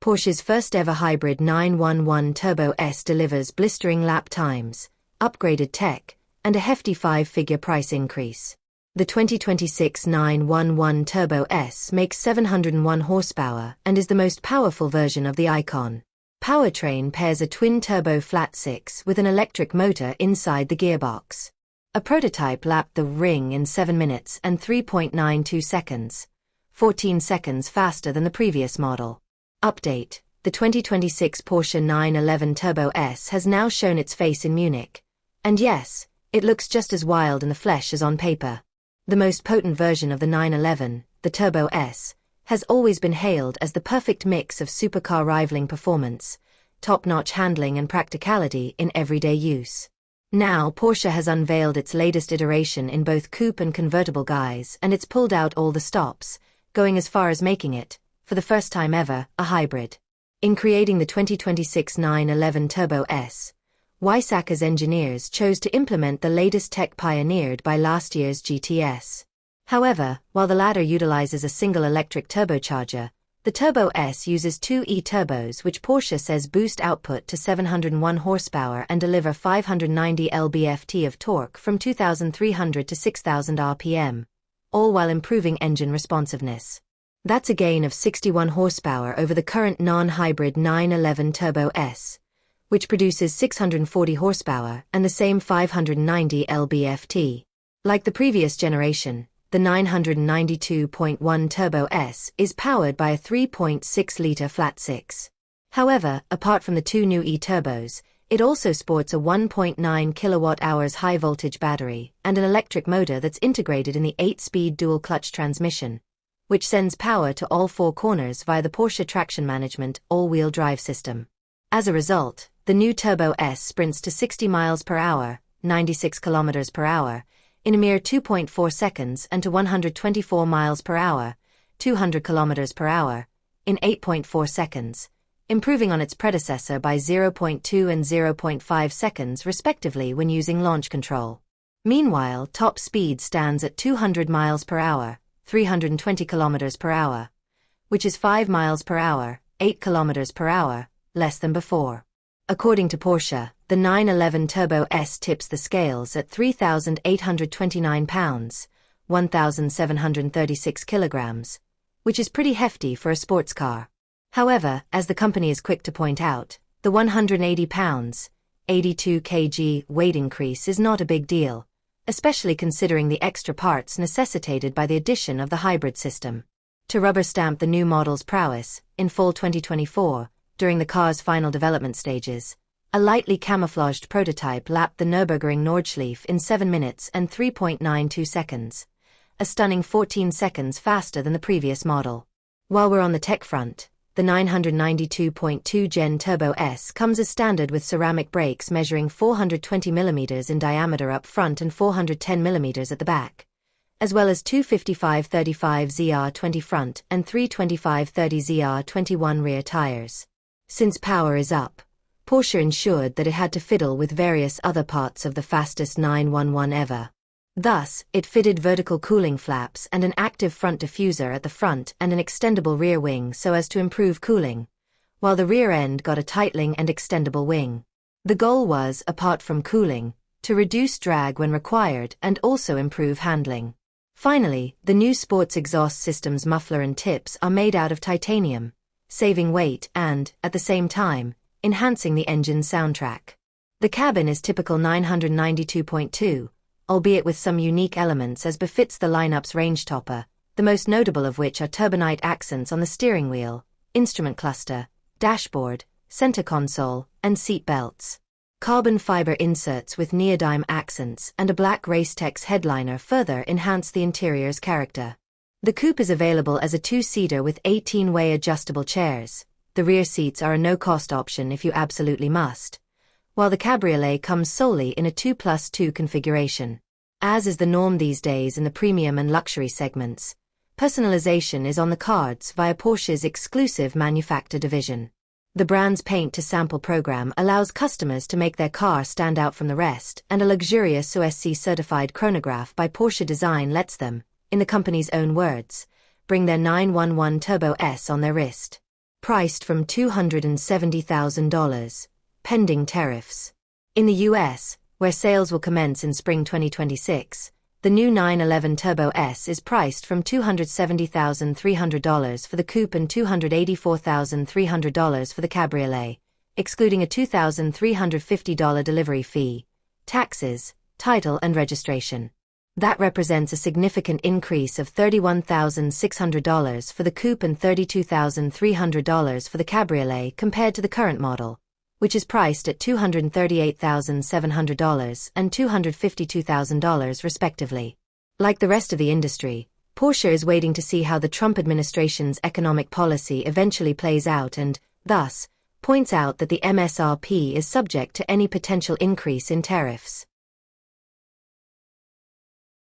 Porsche's first-ever hybrid 911 Turbo S delivers blistering lap times, upgraded tech, and a hefty five-figure price increase. The 2026 911 Turbo S makes 701 horsepower and is the most powerful version of the icon. Powertrain pairs a twin-turbo flat-six with an electric motor inside the gearbox. A prototype lapped the ring in 7 minutes and 3.92 seconds, 14 seconds faster than the previous model. Update: the 2026 Porsche 911 Turbo S has now shown its face in Munich. And yes, it looks just as wild in the flesh as on paper. The most potent version of the 911, the Turbo S, has always been hailed as the perfect mix of supercar-rivaling performance, top-notch handling and practicality in everyday use. Now Porsche has unveiled its latest iteration in both coupe and convertible guise, and it's pulled out all the stops, going as far as making it, for the first time ever, a hybrid. In creating the 2026 911 Turbo S, Weissacher's engineers chose to implement the latest tech pioneered by last year's GTS. However, while the latter utilizes a single electric turbocharger, the Turbo S uses two E-turbos which Porsche says boost output to 701 horsepower and deliver 590 lb-ft of torque from 2,300 to 6,000 rpm, all while improving engine responsiveness. That's a gain of 61 horsepower over the current non-hybrid 911 Turbo S, which produces 640 horsepower and the same 590 lb-ft. Like the previous generation, the 992.1 Turbo S is powered by a 3.6-liter flat-six. However, apart from the two new E-turbos, it also sports a 1.9 kWh high-voltage battery and an electric motor that's integrated in the 8-speed dual-clutch transmission, which sends power to all four corners via the Porsche Traction Management all-wheel drive system. As a result, the new Turbo S sprints to 60 miles per hour, 96 kilometers per hour, in a mere 2.4 seconds and to 124 miles per hour, 200 kilometers per hour, in 8.4 seconds, improving on its predecessor by 0.2 and 0.5 seconds respectively when using launch control. Meanwhile, top speed stands at 200 miles per hour, 320 kilometers per hour, which is 5 miles per hour, 8 kilometers per hour, less than before. According to Porsche, the 911 Turbo S tips the scales at 3,829 pounds, 1,736 kilograms, which is pretty hefty for a sports car. However, as the company is quick to point out, the 180 pounds, 82 kg weight increase is not a big deal, especially considering the extra parts necessitated by the addition of the hybrid system. To rubber stamp the new model's prowess, in fall 2024, during the car's final development stages, a lightly camouflaged prototype lapped the Nürburgring Nordschleife in 7 minutes and 3.92 seconds, a stunning 14 seconds faster than the previous model. While we're on the tech front, the 992.2 Gen Turbo S comes as standard with ceramic brakes measuring 420 mm in diameter up front and 410 mm at the back, as well as two 55/35 ZR20 front and three 25/30 ZR21 rear tires. Since power is up, Porsche ensured that it had to fiddle with various other parts of the fastest 911 ever. Thus, it fitted vertical cooling flaps and an active front diffuser at the front and an extendable rear wing so as to improve cooling, while the rear end got a tightening and extendable wing. The goal was, apart from cooling, to reduce drag when required and also improve handling. Finally, the new sports exhaust system's muffler and tips are made out of titanium, saving weight and, at the same time, enhancing the engine's soundtrack. The cabin is typical 992.2, albeit with some unique elements as befits the lineup's range topper, the most notable of which are turbonite accents on the steering wheel, instrument cluster, dashboard, center console, and seat belts. Carbon fiber inserts with neodyme accents and a black Racetex headliner further enhance the interior's character. The coupe is available as a two-seater with 18-way adjustable chairs. The rear seats are a no-cost option if you absolutely must, while the cabriolet comes solely in a 2+2 configuration. As is the norm these days in the premium and luxury segments, personalization is on the cards via Porsche's exclusive manufacturer division. The brand's paint-to-sample program allows customers to make their car stand out from the rest, and a luxurious OSC-certified chronograph by Porsche Design lets them, in the company's own words, bring their 911 Turbo S on their wrist. priced from $270,000, pending tariffs. In the US, where sales will commence in spring 2026, the new 911 Turbo S is priced from $270,300 for the coupe and $284,300 for the cabriolet, excluding a $2,350 delivery fee, taxes, title and registration. That represents a significant increase of $31,600 for the coupe and $32,300 for the cabriolet compared to the current model, which is priced at $238,700 and $252,000 respectively. Like the rest of the industry, Porsche is waiting to see how the Trump administration's economic policy eventually plays out and, thus, points out that the MSRP is subject to any potential increase in tariffs.